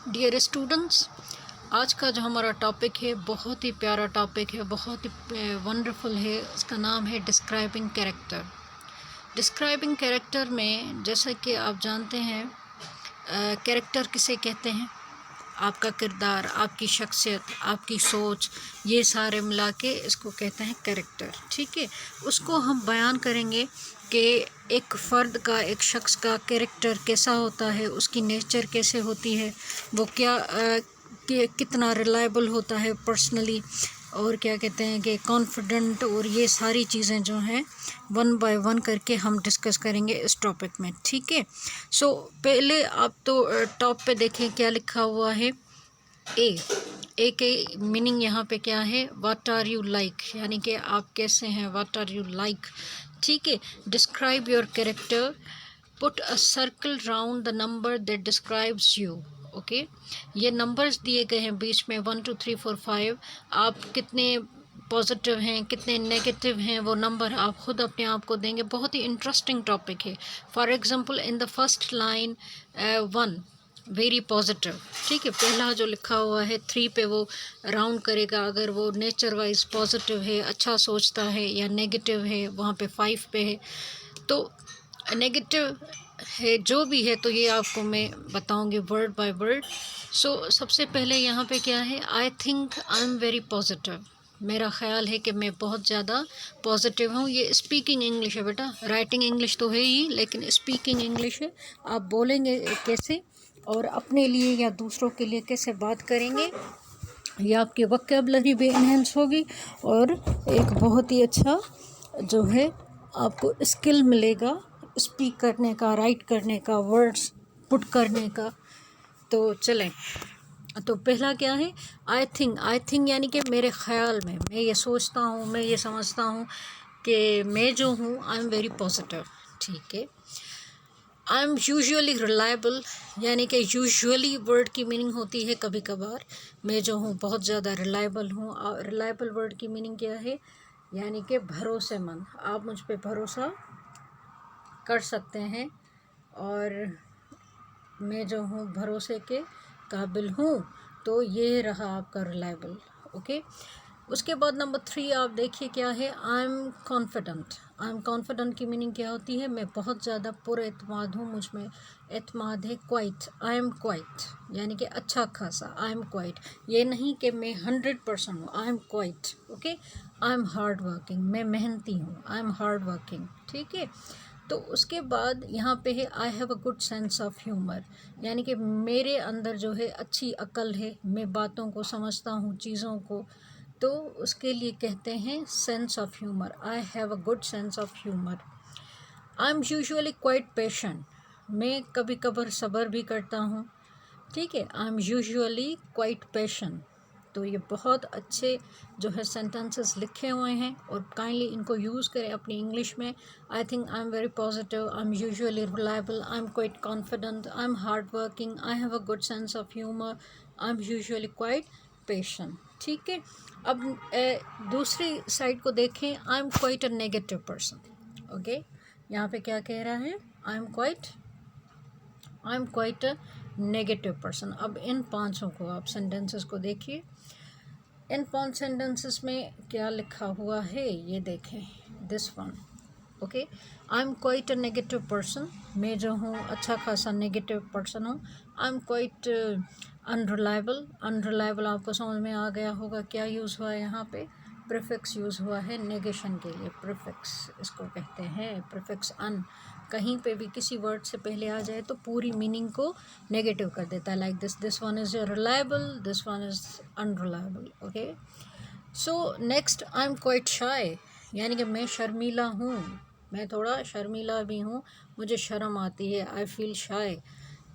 Dear students, आज का जो हमारा टॉपिक है बहुत ही प्यारा टॉपिक है, बहुत ही वंडरफुल है। उसका नाम है डिस्क्राइबिंग कैरेक्टर। डिस्क्राइबिंग कैरेक्टर में जैसा कि आप जानते हैं, कैरेक्टर किसे कहते हैं? आपका किरदार, आपकी शख्सियत, आपकी सोच, ये सारे मिला के इसको कहते हैं कैरेक्टर। ठीक है, उसको हम बयान करेंगे कि एक फ़र्द का, एक शख्स का कैरेक्टर कैसा होता है, उसकी नेचर कैसे होती है, वो क्या कितना रिलायबल होता है पर्सनली, और क्या कहते हैं कि कॉन्फिडेंट, और ये सारी चीज़ें जो हैं वन बाय वन करके हम डिस्कस करेंगे इस टॉपिक में। ठीक है, सो पहले आप तो टॉप पे देखें क्या लिखा हुआ है। ए के मीनिंग यहाँ पे क्या है? व्हाट आर यू लाइक, यानी कि आप कैसे हैं, व्हाट आर यू लाइक। ठीक है, describe your character, put a circle round the number that describes you. Okay, ये नंबर्स दिए गए हैं बीच में 1 2 3 4 5। आप कितने पॉजिटिव हैं, कितने नेगेटिव हैं, वो नंबर आप खुद अपने आप को देंगे। बहुत ही इंटरेस्टिंग टॉपिक है। For example in the first line 1 very positive. ठीक है, पहला जो लिखा हुआ है 3 पे वो राउंड करेगा अगर वो नेचर वाइज पॉजिटिव है, अच्छा सोचता है, या नेगेटिव है वहाँ पे 5 पे है। तो नेगेटिव है जो भी है, तो ये आपको मैं बताऊंगी वर्ड बाय वर्ड। सो सबसे पहले यहाँ पे क्या है? I think I am very positive. मेरा ख्याल है कि मैं बहुत ज़्यादा पॉजिटिव हूँ। ये स्पीकिंग इंग्लिश है बेटा, राइटिंग इंग्लिश तो है ही, लेकिन स्पीकिंग इंग्लिश है। आप बोलेंगे कैसे और अपने लिए या दूसरों के लिए कैसे बात करेंगे, ये आपकी वोकैबुलरी भी इन्हेंस होगी, और एक बहुत ही अच्छा जो है आपको स्किल मिलेगा स्पीक करने का, राइट करने का, वर्ड्स पुट करने का। तो चलें, तो पहला क्या है? आई थिंक यानी कि मेरे ख्याल में, मैं ये सोचता हूँ, मैं ये समझता हूँ कि मैं जो हूँ आई एम वेरी पॉजिटिव। ठीक है, आई एम यूजुअली रिलायबल, यानी कि यूजुअली वर्ड की मीनिंग होती है कभी कभार। मैं जो हूँ बहुत ज़्यादा रिलायबल हूँ। रिलायबल वर्ड की मीनिंग क्या है? यानी कि भरोसेमंद, आप मुझ पे भरोसा कर सकते हैं, और मैं जो हूँ भरोसे के काबिल हूँ। तो ये रहा आपका रिलायबल। ओके, उसके बाद नंबर 3 आप देखिए क्या है? I am confident. I am confident की मीनिंग क्या होती है? मैं बहुत ज़्यादा पुरएतमाद हूँ, मुझ में एतमाद है। क्वाइट, आई एम क्वाइट, यानी कि अच्छा खासा। आई एम क्वाइट, ये नहीं कि मैं 100% हूँ, आई am quite. Okay, I am hard working, मैं मेहनती हूँ, आई एम हार्ड वर्किंग। ठीक है, तो उसके बाद यहाँ पे है I have a good sense of humour, यानी कि मेरे अंदर जो है अच्छी अक्ल है, मैं बातों को समझता हूँ, चीज़ों को। तो उसके लिए कहते हैं sense of humour. I have a good sense of humour. I am usually quite patient, मैं कभी कभार सब्र भी करता हूँ। ठीक है, I am usually quite patient. तो ये बहुत अच्छे जो है सेंटेंसेस लिखे हुए हैं, और काइंडली इनको यूज़ करें अपनी इंग्लिश में। I think I am very positive, I am usually reliable, I am quite confident, I am hard working, I have a good sense of humour, I am usually quite patient. ठीक है, अब दूसरी side को देखें। आई am quite a negative person. Okay, यहाँ पे क्या कह रहा है? आई am quite a negative person. अब इन पांचों को आप सेंटेंसेस को देखिए। इन 5 सेंटेंसेस में क्या लिखा हुआ है ये देखें। This one, okay, I am quite a negative person, मैं जो हूँ अच्छा खासा नेगेटिव पर्सन हूँ। आई एम क्वाइट अनरिलायबल। अनरिलायबल आपको समझ में आ गया होगा क्या यूज़ हुआ है यहाँ पे? प्रीफिक्स यूज़ हुआ है नेगेशन के लिए। प्रीफिक्स इसको कहते हैं, प्रीफिक्स अन। कहीं पे भी किसी वर्ड से पहले आ जाए तो पूरी मीनिंग को नेगेटिव कर देता है। Like this one is reliable, this one is unreliable. Okay, so next, I am quite shy, यानी कि मैं शर्मीला हूँ, मैं थोड़ा शर्मीला भी हूँ, मुझे शर्म आती है। I feel shy.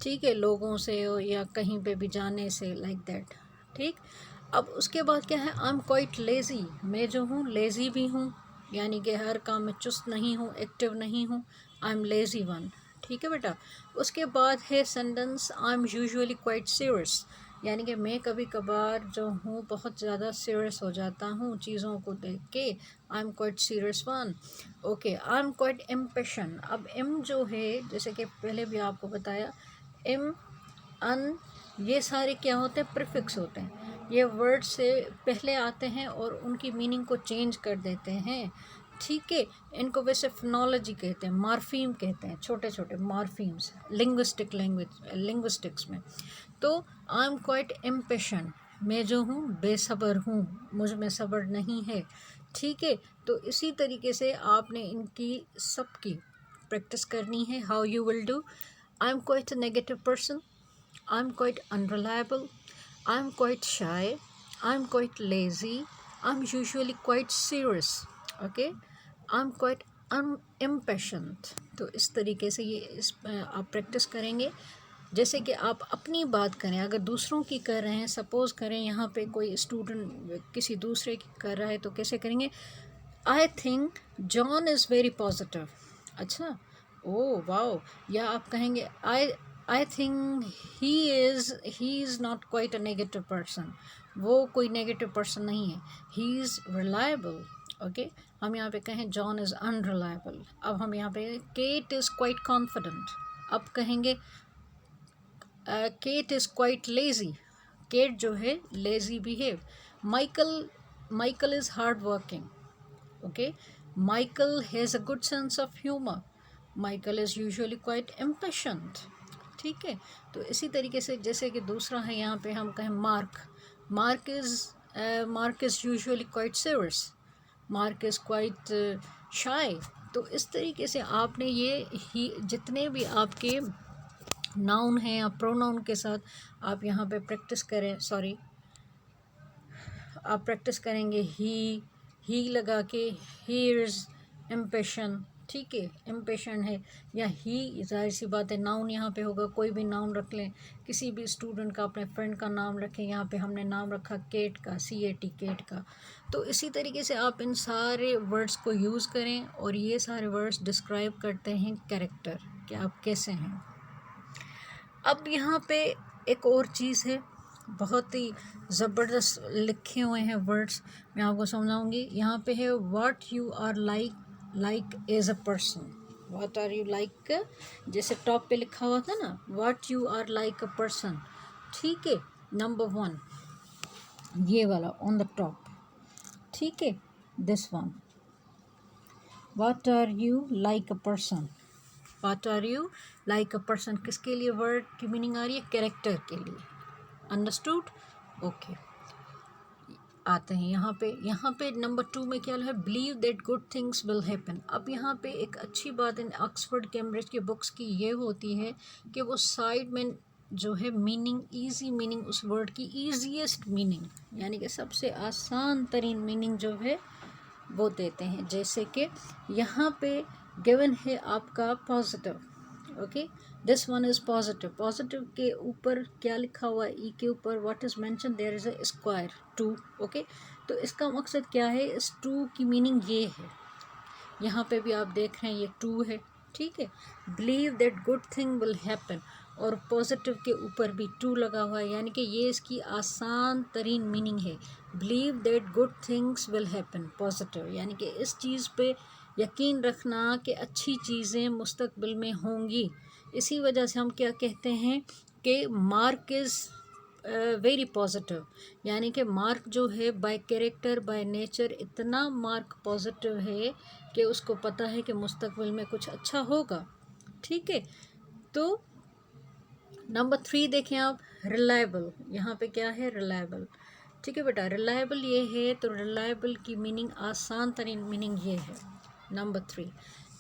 ठीक है, लोगों से या कहीं पे भी जाने से, लाइक दैट। ठीक, अब उसके बाद क्या है? आई एम क्वाइट लेज़ी, मैं जो हूँ लेज़ी भी हूँ, यानी कि हर काम में चुस्त नहीं हूँ, एक्टिव नहीं हूँ। I am lazy one. ठीक है बेटा, उसके बाद है sentence I am usually quite serious, यानी कि मैं कभी कभार जो हूँ बहुत ज़्यादा सीरियस हो जाता हूँ चीज़ों को देख के। आई am quite serious one. Okay, I am quite impatient. अब एम जो है, जैसे कि पहले भी आपको बताया, एम अन ये सारे क्या होते हैं, प्रीफिक्स होते हैं। ये वर्ड से पहले आते हैं और उनकी मीनिंग को चेंज कर देते हैं, ठीक है। इनको वैसे फोनोलॉजी कहते हैं, मॉर्फीम कहते हैं, छोटे छोटे मॉर्फीम्स लिंग्विस्टिक्स में। तो आई एम क्वाइट इम्पेशेंट, मैं जो हूँ बेसब्र हूँ, मुझ में सब्र नहीं है, ठीक है। तो इसी तरीके से आपने इनकी सबकी प्रैक्टिस करनी है। How you will do, I am quite a negative person, I'm quite unreliable, I'm quite shy, I'm quite lazy, I'm usually quite serious, okay, I'm quite impatient। तो इस तरीके से आप प्रैक्टिस करेंगे। जैसे कि आप अपनी बात करें, अगर दूसरों की कर रहे हैं, सपोज करें यहाँ पे कोई स्टूडेंट किसी दूसरे की कर रहा है, तो कैसे करेंगे, I think John is very positive. अच्छा, ओ वाओ। या आप कहेंगे I think he is not quite a negative person, वो कोई नेगेटिव पर्सन नहीं है, ही इज़ रिलायबल, ओके। हम यहाँ पे कहें जॉन इज़ अनरिलायबल। अब हम यहाँ पे केट इज़ क्वाइट कॉन्फिडेंट। अब कहेंगे Kate is quite lazy, Kate जो है lazy behave. Michael is hard working, okay, Michael has a good sense of humor, Michael is usually quite impatient, ठीक है। तो इसी तरीके से जैसे कि दूसरा है यहाँ पे हम कहें mark is usually quite serious, mark is quite शाई। तो इस तरीके से आपने ये ही जितने भी आपके नाउन हैं या प्रोनाउन के साथ आप यहाँ पे प्रैक्टिस करें, आप प्रैक्टिस करेंगे ही लगा के, ही इज़ इम्पेशेंट, ठीक है, इम्पेशेंट है। या ही, जाहिर सी बात है नाउन यहाँ पे होगा, कोई भी नाउन रख लें, किसी भी स्टूडेंट का, अपने फ्रेंड का नाम रखें। यहाँ पे हमने नाम रखा केट का, CAT, केट का। तो इसी तरीके से आप इन सारे वर्ड्स को यूज़ करें, और ये सारे वर्ड्स डिस्क्राइब करते हैं कैरेक्टर, कि आप कैसे हैं। अब यहाँ पे एक और चीज़ है, बहुत ही ज़बरदस्त लिखे हुए हैं वर्ड्स, मैं आपको समझाऊंगी। यहाँ पे है what you are like as a person, what are you like, जैसे टॉप पे लिखा हुआ था ना, what you are like a person, ठीक है। नंबर 1 ये वाला ऑन द टॉप, ठीक है, this one, what are you like a person, what are you like a person किसके लिए वर्ड की मीनिंग आ रही है, कैरेक्टर के लिए, अंडरस्टूड, ओके। आते हैं यहाँ पे नंबर 2 में क्या है, believe that good things will happen. अब यहाँ पे एक अच्छी बात इन ऑक्सफोर्ड कैम्ब्रिज की बुक्स की ये होती है कि वो साइड में जो है मीनिंग, ईजी मीनिंग, उस वर्ड की ईजीएस्ट मीनिंग, यानी कि सबसे आसान तरीन मीनिंग जो है वो देते हैं। जैसे कि यहाँ पे गिवन है आपका positive, okay, this one is positive. Positive के ऊपर क्या लिखा हुआ है, ई के ऊपर what is mention, there is a square 2, okay. तो इसका मकसद क्या है, इस 2 की मीनिंग ये है, यहाँ पे भी आप देख रहे हैं ये 2 है, ठीक है। Believe that good thing will happen, और पॉजिटिव के ऊपर भी 2 लगा हुआ है, यानी कि ये इसकी आसान तरीन मीनिंग है। Believe that good things will happen, positive, यानी कि इस चीज़ पे यकीन रखना कि अच्छी चीज़ें मुस्तकबिल में होंगी। इसी वजह से हम क्या कहते हैं कि मार्क इज़ वेरी पॉजिटिव, यानी कि मार्क जो है बाय कैरेक्टर बाय नेचर इतना मार्क पॉजिटिव है कि उसको पता है कि मुस्तकबिल में कुछ अच्छा होगा, ठीक है। तो नंबर 3 देखें आप, रिलायबल। यहाँ पे क्या है, रिलायबल, ठीक है बेटा। रिलायबल ये है, तो रिलायबल की मीनिंग, आसान तरीन मीनिंग ये है। Number 3,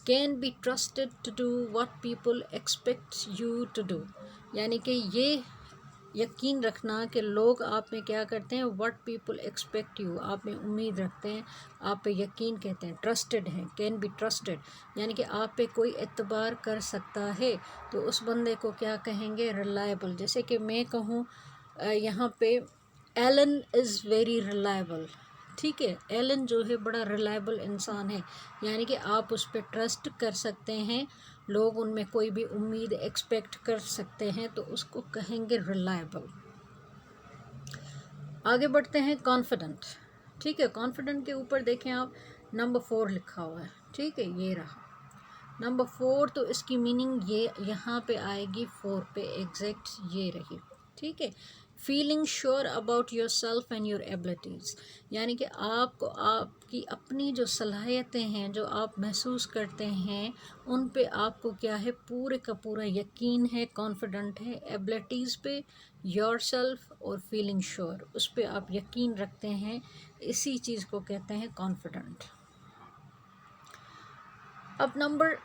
can be trusted to do what people expect you to do, यानी कि ये यकीन रखना कि लोग आप में क्या करते हैं, व्हाट पीपल एक्सपेक्ट यू, आप में उम्मीद रखते हैं, आप पे यकीन कहते हैं, ट्रस्टेड हैं, कैन बी ट्रस्टेड, यानी कि आप पे कोई एतबार कर सकता है, तो उस बंदे को क्या कहेंगे, रिलायबल। जैसे कि मैं कहूँ यहाँ पे एलन इज़ वेरी रिलायबल, ठीक है, एलन जो है बड़ा रिलायबल इंसान है, यानी कि आप उस पर ट्रस्ट कर सकते हैं, लोग उनमें कोई भी उम्मीद एक्सपेक्ट कर सकते हैं, तो उसको कहेंगे रिलायबल। आगे बढ़ते हैं, कॉन्फिडेंट, ठीक है। कॉन्फिडेंट के ऊपर देखें आप, नंबर 4 लिखा हुआ है, ठीक है, ये रहा नंबर 4। तो इसकी मीनिंग ये यहाँ पे आएगी, 4 पे एग्जैक्ट ये रही, ठीक है। Feeling sure about your self and your abilities, यानी कि आपको आपकी अपनी जो सलाहियतें हैं, जो आप महसूस करते हैं, उन पे आपको क्या है, पूरे का पूरा यकीन है, कॉन्फिडेंट है। एबिलिटीज़ पे योर सेल्फ और फीलिंग श्योर, उस पे आप यकीन रखते हैं, इसी चीज़ को कहते हैं कॉन्फिडेंट। अब नंबर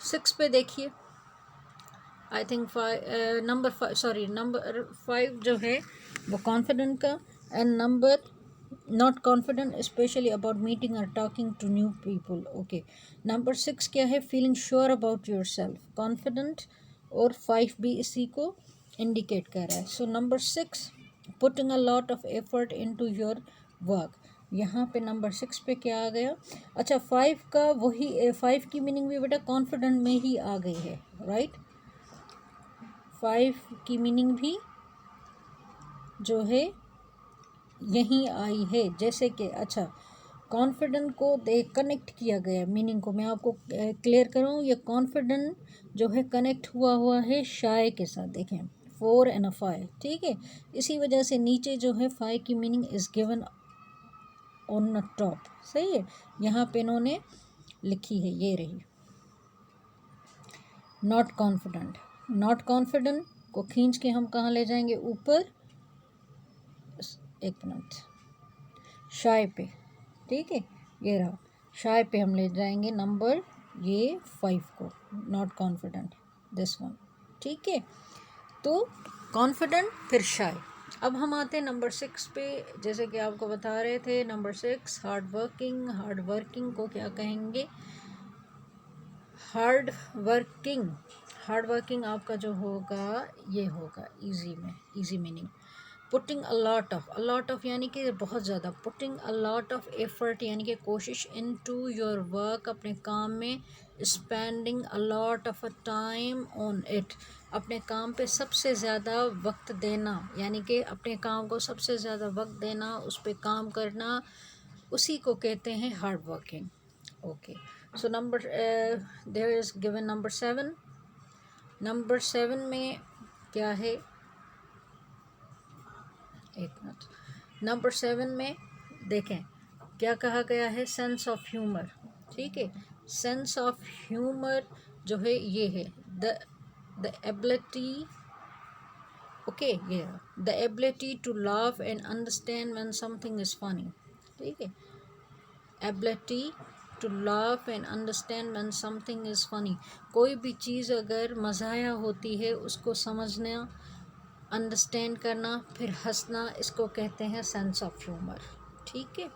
6 पे देखिए, आई थिंक नंबर 5 जो है वो कॉन्फिडेंट का, and number not confident specially about meeting और talking to new people. Okay, number 6 क्या है, feeling sure about yourself, confident, और 5 भी इसी को इंडिकेट कर रहा है। So number 6, putting a lot of effort into your work. यहाँ पे नंबर 6 पे क्या आ गया, अच्छा 5 का वही 5 की मीनिंग भी बेटा कॉन्फिडेंट में ही आ गई है, राइट। 5 की मीनिंग भी जो है यहीं आई है, जैसे कि अच्छा कॉन्फिडेंट को कनेक्ट किया गया मीनिंग को मैं आपको क्लियर करूँ। ये कॉन्फिडेंट जो है कनेक्ट हुआ है शाय के साथ, देखें 4 and a 5, ठीक है। इसी वजह से नीचे जो है 5 की meaning is given on the top, सही है, यहाँ पे इन्होंने लिखी है, ये रही। नॉट कॉन्फिडेंट, नॉट कॉन्फिडेंट को खींच के हम कहाँ ले जाएंगे, ऊपर, एक मिनट, शाय पे, ठीक है, ये रहा, शाय पे हम ले जाएंगे नंबर ये 5 को, नॉट कॉन्फिडेंट, दिस वन, ठीक है। तो कॉन्फिडेंट फिर शाय। अब हम आते हैं नंबर 6 पे, जैसे कि आपको बता रहे थे, number 6 hard working. Hard working को क्या कहेंगे, हार्ड वर्किंग। हार्ड वर्किंग आपका जो होगा ये होगा इजी में, easy meaning. Putting a lot of यानी कि बहुत ज़्यादा, putting a lot of effort यानी कि कोशिश, इनटू योर वर्क अपने काम में, spending a lot of a time on it अपने काम पे सबसे ज़्यादा वक्त देना, यानी कि अपने काम को सबसे ज़्यादा वक्त देना, उस पर काम करना, उसी को कहते हैं hard working. Okay, so number there is given number 7। Number 7 में क्या है, एक मिनट, नंबर 7 में देखें क्या कहा गया है, सेंस ऑफ ह्यूमर, ठीक है। सेंस ऑफ ह्यूमर जो है ये है द एबिलिटी, ओके, ये the ability to laugh and understand when something is funny, ठीक है। Ability to laugh and understand when something is funny, कोई भी चीज़ अगर मज़ाया होती है उसको समझना, अंडरस्टैंड करना, फिर हंसना, इसको कहते हैं सेंस ऑफ ह्यूमर, ठीक है।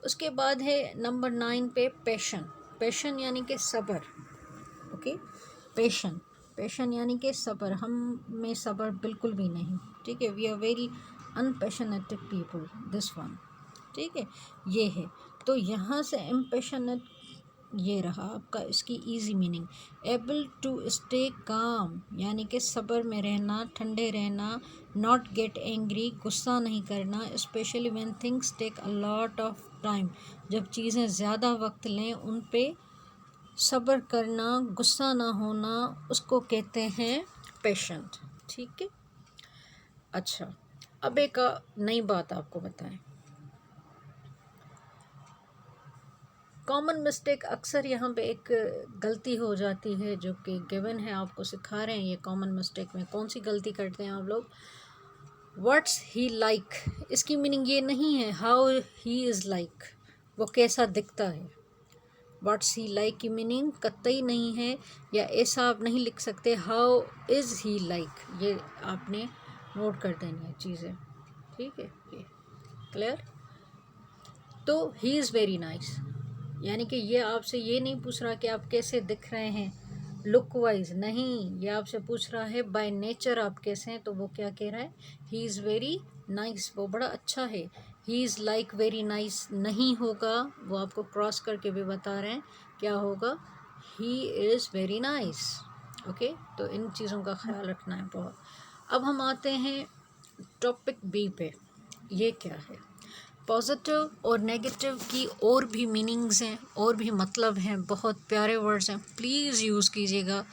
उसके बाद है नंबर 9 पे पैशन। पैशन यानी कि सब्र, ओके, पैशन, पैशन यानी कि सब्र, हम में सब्र बिल्कुल भी नहीं, ठीक है। We are very unpassionated people, this one, ठीक है, ये है। तो यहाँ से इम्पैशनेट ये रहा आपका, इसकी easy meaning, able to stay calm यानी कि सब्र में रहना, ठंडे रहना, नॉट गेट एंग्री गुस्सा नहीं करना, specially when things take a lot of time जब चीज़ें ज़्यादा वक्त लें उन पे सब्र करना, गुस्सा ना होना, उसको कहते हैं पेशेंट, ठीक है। अच्छा, अब एक नई बात आपको बताएं, कॉमन मिस्टेक, अक्सर यहाँ पे एक गलती हो जाती है जो कि गिवन है, आपको सिखा रहे हैं ये कॉमन मिस्टेक में कौन सी गलती करते हैं आप लोग। व्हाट्स ही लाइक, इसकी मीनिंग ये नहीं है हाउ ही इज़ लाइक, वो कैसा दिखता है। व्हाट्स ही लाइक की मीनिंग कतई नहीं है, या ऐसा आप नहीं लिख सकते हाउ इज़ ही लाइक, ये आपने नोट कर देनी है चीज़ें, ठीक है, ये क्लियर। तो ही इज़ वेरी नाइस, यानी कि ये आपसे ये नहीं पूछ रहा कि आप कैसे दिख रहे हैं लुक वाइज, नहीं, ये आपसे पूछ रहा है बाय नेचर आप कैसे हैं, तो वो क्या कह रहा है, ही इज़ वेरी नाइस, वो बड़ा अच्छा है। He is like very nice नहीं होगा, वो आपको क्रॉस करके भी बता रहे हैं क्या होगा, ही इज़ वेरी नाइस, ओके। तो इन चीज़ों का ख्याल रखना है बहुत। अब हम आते हैं टॉपिक बी पे, ये क्या है, पॉजिटिव और नेगेटिव की और भी मीनिंग्स हैं, और भी मतलब हैं, बहुत प्यारे वर्ड्स हैं, प्लीज़ यूज़ कीजिएगा।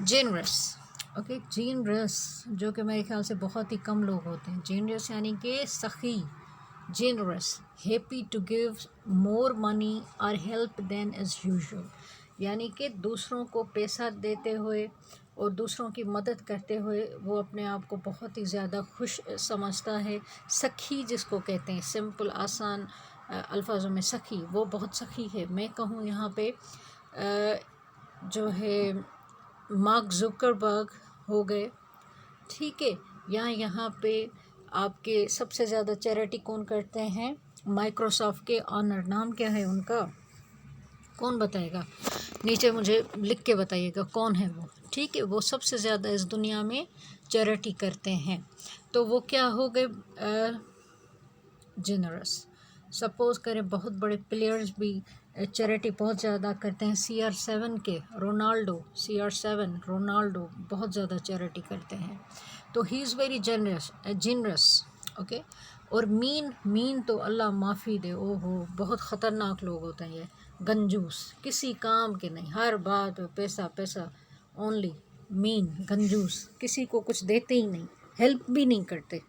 जेनरस, ओके, जीनरस, जो कि मेरे ख्याल से बहुत ही कम लोग होते हैं। जीनरस यानी कि सखी, generous, happy to give more money और हेल्प देन एज यूजुअल, यानी कि दूसरों को पैसा देते हुए और दूसरों की मदद करते हुए वो अपने आप को बहुत ही ज़्यादा खुश समझता है। सखी जिसको कहते हैं, सिंपल आसान अल्फाजों में सखी, वो बहुत सखी है। मैं कहूँ यहाँ पे जो है मार्क जुकरबर्ग हो गए, ठीक है, या यहाँ पे आपके सबसे ज़्यादा चैरिटी कौन करते हैं, माइक्रोसॉफ्ट के ऑनर, नाम क्या है उनका, कौन बताएगा, नीचे मुझे लिख के बताइएगा कौन है वो, ठीक है। वो सबसे ज़्यादा इस दुनिया में चैरिटी करते हैं। तो वो क्या हो गए, जनरस। सपोज़ करें बहुत बड़े प्लेयर्स भी चैरिटी बहुत ज़्यादा करते हैं। CR7 के रोनाल्डो, CR7 रोनाल्डो बहुत ज़्यादा चैरिटी करते हैं। तो ही इज़ वेरी जनरस, ओके। और मीन तो अल्लाह माफ़ी दे, ओहो बहुत ख़तरनाक लोग होते हैं ये, कंजूस, किसी काम के नहीं, हर बात पे पैसा पैसा ओनली, मीन, कंजूस, किसी को कुछ देते ही नहीं, हेल्प भी नहीं करते,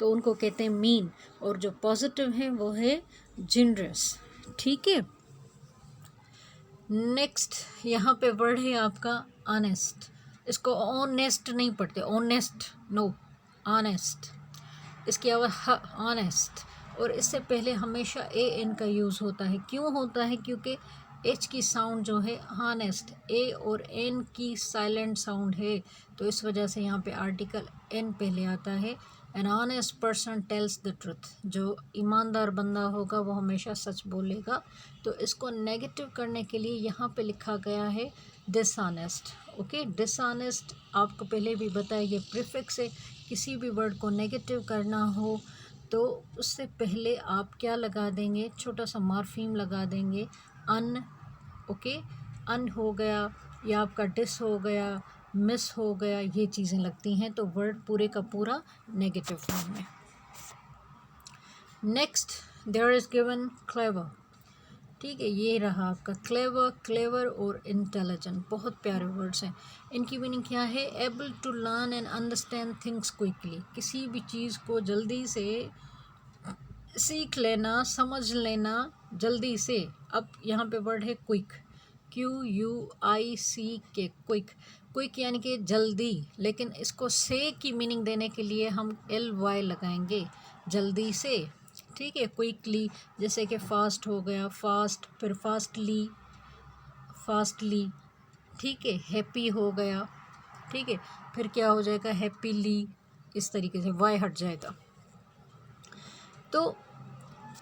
तो उनको कहते हैं मीन। और जो पॉजिटिव है वो है जनरस, ठीक है। नेक्स्ट यहाँ पे वर्ड है आपका ऑनेस्ट। इसको ऑनेस्ट नहीं पढ़ते, ऑनेस्ट नो, ऑनेस्ट, इसकी आवाज़ ऑनेस्ट। और इससे पहले हमेशा AN का यूज़ होता है। क्यों होता है? क्योंकि H की साउंड जो है ऑनेस्ट, A और N की साइलेंट साउंड है, तो इस वजह से यहाँ पे आर्टिकल N पहले आता है। An honest person tells the truth, जो ईमानदार बंदा होगा वो हमेशा सच बोलेगा। तो इसको नेगेटिव करने के लिए यहाँ पे लिखा गया है डिसऑनेस्ट, ओके। डिसऑनेस्ट आपको पहले भी बताया, ये प्रीफिक्स है। किसी भी वर्ड को नेगेटिव करना हो तो उससे पहले आप क्या लगा देंगे, छोटा सा मार्फीम लगा देंगे, अन, ओके। अन हो गया या आपका डिस हो गया, मिस हो गया, ये चीज़ें लगती हैं, तो वर्ड पूरे का पूरा नेगेटिव फॉर्म में। Next, there is given clever, ठीक है, ये रहा आपका क्लेवर। क्लेवर और इंटेलिजेंट बहुत प्यारे वर्ड्स हैं। इनकी मीनिंग क्या है? Able to learn and understand things quickly, किसी भी चीज़ को जल्दी से सीख लेना, समझ लेना जल्दी से। अब यहाँ पे वर्ड है क्विक, QUICK, क्विक। क्विक यानी कि जल्दी, लेकिन इसको से की मीनिंग देने के लिए हम LY लगाएंगे, जल्दी से, ठीक है। क्विकली, जैसे कि फास्ट हो गया, फास्ट, फिर फास्टली, फास्टली, ठीक है। हैप्पी हो गया, ठीक है, फिर क्या हो जाएगा, हैप्पीली, इस तरीके से वाई हट जाएगा। तो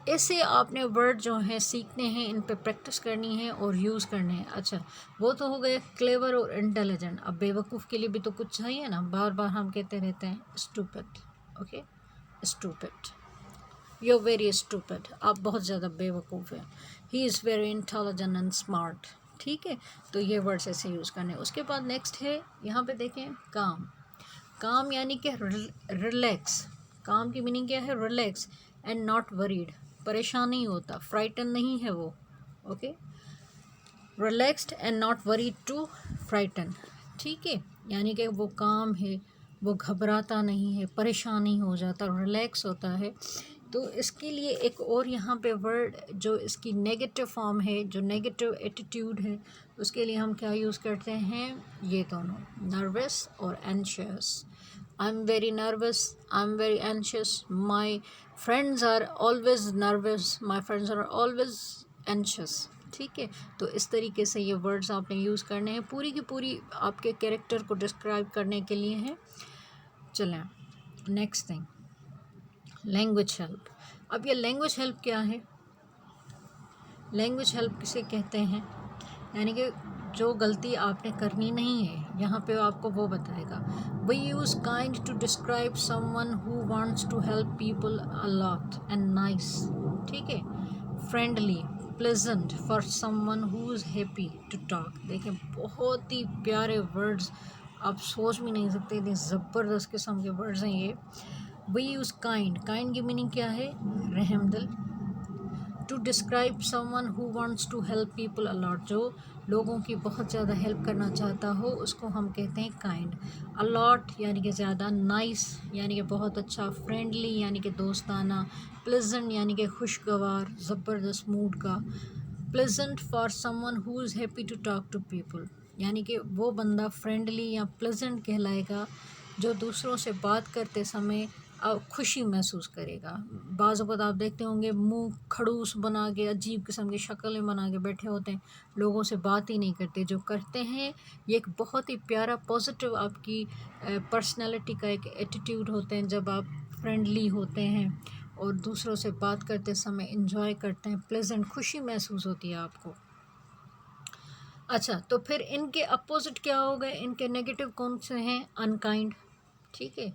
ऐसे आपने वर्ड जो हैं सीखने हैं, इन पे प्रैक्टिस करनी है और यूज़ करने हैं। अच्छा, वो तो हो गए क्लेवर और इंटेलिजेंट। अब बेवकूफ़ के लिए भी तो कुछ चाहिए ना, बार बार हम कहते रहते हैं stupid, okay, stupid, you are very stupid, आप बहुत ज़्यादा बेवकूफ़ हैं। He is very intelligent and smart, ठीक है। तो ये वर्ड्स ऐसे यूज़ करने। उसके बाद नेक्स्ट है, यहाँ पे देखें, काम। काम यानी कि रिलैक्स। काम की मीनिंग क्या है? रिलैक्स एंड नॉट वरीड, परेशान नहीं होता, फ्राइटन नहीं है वो, okay. Relaxed and not worried to frighten, ठीक है, यानी कि वो काम है, वो घबराता नहीं है, परेशान नहीं हो जाता, रिलैक्स होता है। तो इसके लिए एक और यहाँ पे वर्ड जो इसकी नेगेटिव फॉर्म है, जो नेगेटिव एटीट्यूड है, उसके लिए हम क्या यूज़ करते हैं? ये दोनों, नर्वस और anxious. I am very nervous, I am very anxious, my friends are always nervous, my friends are always anxious, ठीक है। तो इस तरीके से ये वर्ड्स आपने यूज़ करने हैं, पूरी की पूरी आपके कैरेक्टर को डिस्क्राइब करने के लिए हैं। चलें, नेक्स्ट थिंग, लैंग्वेज हेल्प। अब ये लैंग्वेज हेल्प क्या है? लैंग्वेज हेल्प किसे कहते हैं? यानी कि जो गलती आपने करनी नहीं है, यहाँ पे आपको वो बताएगा। We use kind to describe someone who wants to help people a lot and nice, ठीक है। Friendly, pleasant for someone who is happy to talk. देखें, बहुत ही प्यारे वर्ड्स, आप सोच भी नहीं सकते, इतने ज़बरदस्त किस्म के वर्ड्स हैं ये। वी यूज़ काइंड, काइंड की मीनिंग क्या है? रहमदिल, to describe someone who wants to help people a lot, जो लोगों की बहुत ज़्यादा हेल्प करना चाहता हो उसको हम कहते हैं काइंड। अलॉट यानी कि ज़्यादा, नाइस यानी कि बहुत अच्छा, फ्रेंडली यानी कि दोस्ताना, प्लेजेंट यानी कि खुशगवार, ज़बरदस्त मूड का। Pleasant for someone who is happy to talk to people, यानी कि वो बंदा फ्रेंडली या प्लेजेंट कहलाएगा जो दूसरों से बात करते समय खुशी महसूस करेगा। बाज़ वक़्त आप देखते होंगे मुंह खड़ूस बना के, अजीब किस्म की शक्लें बना के बैठे होते हैं, लोगों से बात ही नहीं करते। जो करते हैं ये एक बहुत ही प्यारा पॉजिटिव आपकी पर्सनैलिटी का एक एटीट्यूड होते हैं जब आप फ्रेंडली होते हैं और दूसरों से बात करते समय इंजॉय करते हैं, प्लेजेंट खुशी महसूस होती है आपको। अच्छा, तो फिर इनके अपोजिट क्या हो गए, इनके नेगेटिव कौन से हैं? अनकाइंड, ठीक है,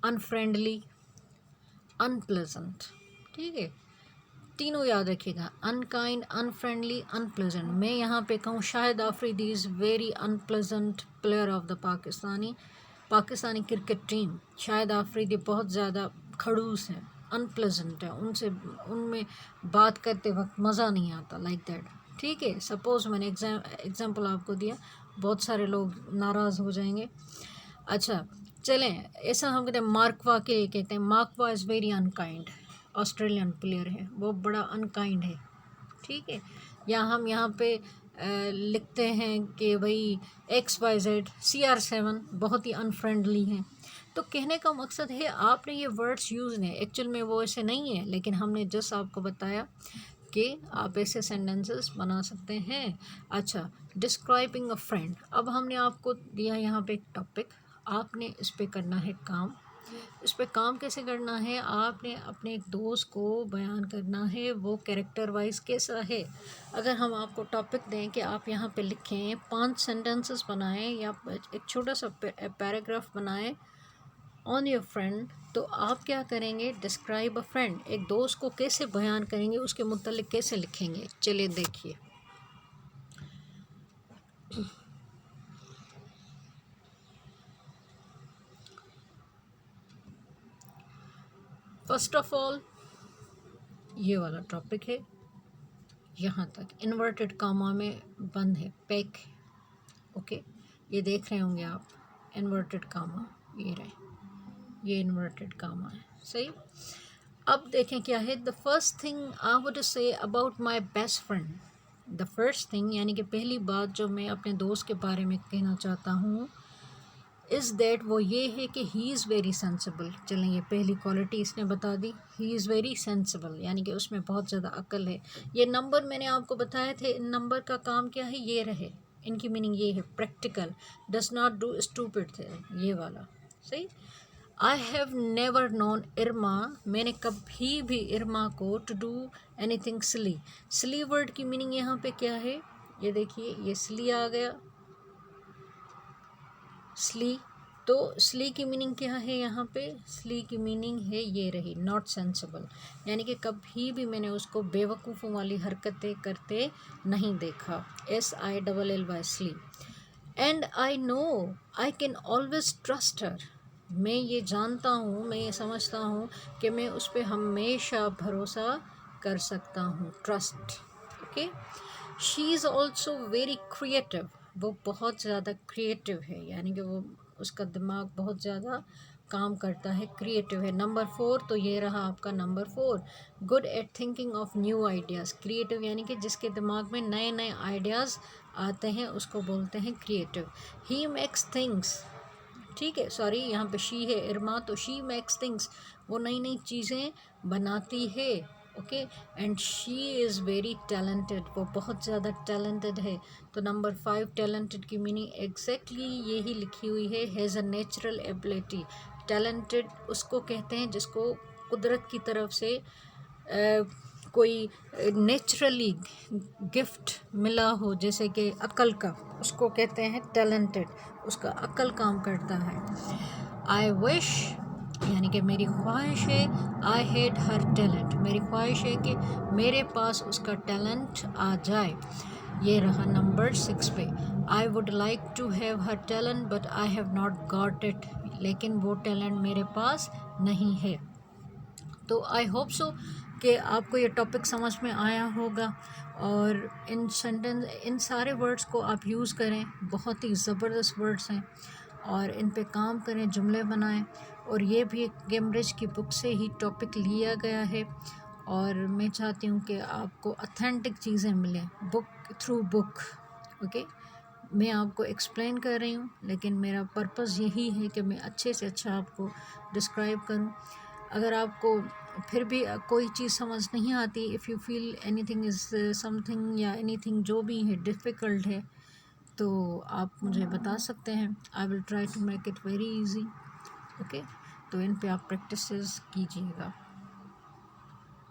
अनफ्रेंडली, अनप्लेजेंट, ठीक है, तीनों याद रखिएगा, अनकाइंड, अनफ्रेंडली, अनप्लेजेंट। मैं यहाँ पे कहूँ Shahid Afridi is very unpleasant player of the Pakistani cricket team. Shahid Afridi बहुत ज़्यादा खड़ूस है, अनप्लेजेंट है, उनमें बात करते वक्त मज़ा नहीं आता, लाइक दैट, ठीक है। सपोज़ मैंने एग्जाम्पल आपको दिया, बहुत सारे लोग नाराज़ हो जाएंगे। अच्छा चलें, ऐसा हम कहते हैं मार्कवा के कहते हैं, मार्कवा is very unkind, Australian player है, वो बड़ा अनकाइंड है, ठीक है। या हम यहाँ पे लिखते हैं कि भाई XYZ CR7 बहुत ही अनफ्रेंडली हैं। तो कहने का मकसद है आपने ये वर्ड्स यूज़ नहीं, एक्चुअल में वो ऐसे नहीं है, लेकिन हमने जस्ट आपको बताया कि आप ऐसे सेंटेंसेस बना सकते हैं। अच्छा, डिस्क्राइबिंग अ फ्रेंड, अब हमने आपको दिया यहाँ पे एक टॉपिक, आपने इस पे करना है काम। इस पे काम कैसे करना है? आपने अपने एक दोस्त को बयान करना है वो कैरेक्टर वाइज कैसा है। अगर हम आपको टॉपिक दें कि आप यहाँ पे लिखें, 5 सेंटेंसेस बनाएं या एक छोटा सा पैराग्राफ बनाएं ऑन योर फ्रेंड, तो आप क्या करेंगे? डिस्क्राइब अ फ्रेंड, एक दोस्त को कैसे बयान करेंगे, उसके मुतल्लिक कैसे लिखेंगे। चलिए देखिए, फर्स्ट ऑफ ऑल ये वाला टॉपिक है, यहाँ तक इन्वर्टेड कामा में बंद है, पैक, ओके, ये देख रहे होंगे आप, इन्वर्टेड कामा, ये रहे, ये इन्वर्टेड कामा है, सही। अब देखें क्या है, the first thing I would say about my best friend, the first thing यानी कि पहली बात जो मैं अपने दोस्त के बारे में कहना चाहता हूँ इज़ दैट, वो ये है कि ही इज़ वेरी सेंसिबल। चलें, ये पहली क्वालिटी इसने बता दी, ही इज़ वेरी सेंसिबल, यानी कि उसमें बहुत ज़्यादा अक्ल है। ये नंबर मैंने आपको बताए थे, इन नंबर का काम क्या है, ये रहे, इनकी मीनिंग ये है, practical, does not do stupid थे, ये वाला, सही। I have never known Irma, मैंने कभी भी इरमा को to do anything silly. Silly word की मीनिंग यहाँ पे क्या है, ये देखिए, ये सिली आ गया, स्ली, तो स्ली की मीनिंग क्या है यहाँ पे, स्ली की मीनिंग है ये रही, नॉट सेंसिबल, यानी कि कभी भी मैंने उसको बेवकूफ़ों वाली हरकतें करते नहीं देखा, SILLY, sly. And I know I can always trust her, मैं ये जानता हूँ, मैं ये समझता हूँ कि मैं उस पर हमेशा भरोसा कर सकता हूँ, trust, okay. She is also very creative, वो बहुत ज़्यादा क्रिएटिव है, यानी कि वो, उसका दिमाग बहुत ज़्यादा काम करता है, क्रिएटिव है। नंबर 4, तो ये रहा आपका number 4, good at thinking of new ideas, creative यानी कि जिसके दिमाग में नए नए आइडियाज़ आते हैं उसको बोलते हैं क्रिएटिव। ही मेक्स थिंग्स, ठीक है, सॉरी यहाँ पे शी है इरमा, तो शी मेक्स थिंग्स, वो नई नई चीज़ें बनाती है, okay. And she is very talented, वो बहुत ज़्यादा टैलेंटेड है। तो नंबर 5, टैलेंटेड की मीनिंग एग्जैक्टली यही लिखी हुई है, has a natural ability. Talented उसको कहते हैं जिसको कुदरत की तरफ से कोई नेचुरली गिफ्ट मिला हो, जैसे कि अक्ल का, उसको कहते हैं टैलेंटेड, उसका अक्ल काम करता है। आई विश यानी कि मेरी ख्वाहिश है, आई हैड हर टैलेंट, मेरी ख्वाहिश है कि मेरे पास उसका टैलेंट आ जाए, ये रहा नंबर 6 पे। I would like to have her talent but I have not got it, लेकिन वो टैलेंट मेरे पास नहीं है। तो आई होप सो कि आपको ये टॉपिक समझ में आया होगा और इन सारे वर्ड्स को आप यूज़ करें। बहुत ही ज़बरदस्त वर्ड्स हैं और इन पे काम करें, जुमले बनाएं। और ये भी कैम्ब्रिज की बुक से ही टॉपिक लिया गया है और मैं चाहती हूँ कि आपको ऑथेंटिक चीज़ें मिलें बुक। ओके, मैं आपको एक्सप्लेन कर रही हूँ, लेकिन मेरा पर्पस यही है कि मैं अच्छे से अच्छा आपको डिस्क्राइब करूँ। अगर आपको फिर भी कोई चीज़ समझ नहीं आती, if you feel anything is something या एनीथिंग जो भी है डिफ़िकल्ट है, तो आप मुझे बता सकते हैं। I will try to make it very easy. Okay, तो इन पे आप प्रैक्टिसेस कीजिएगा।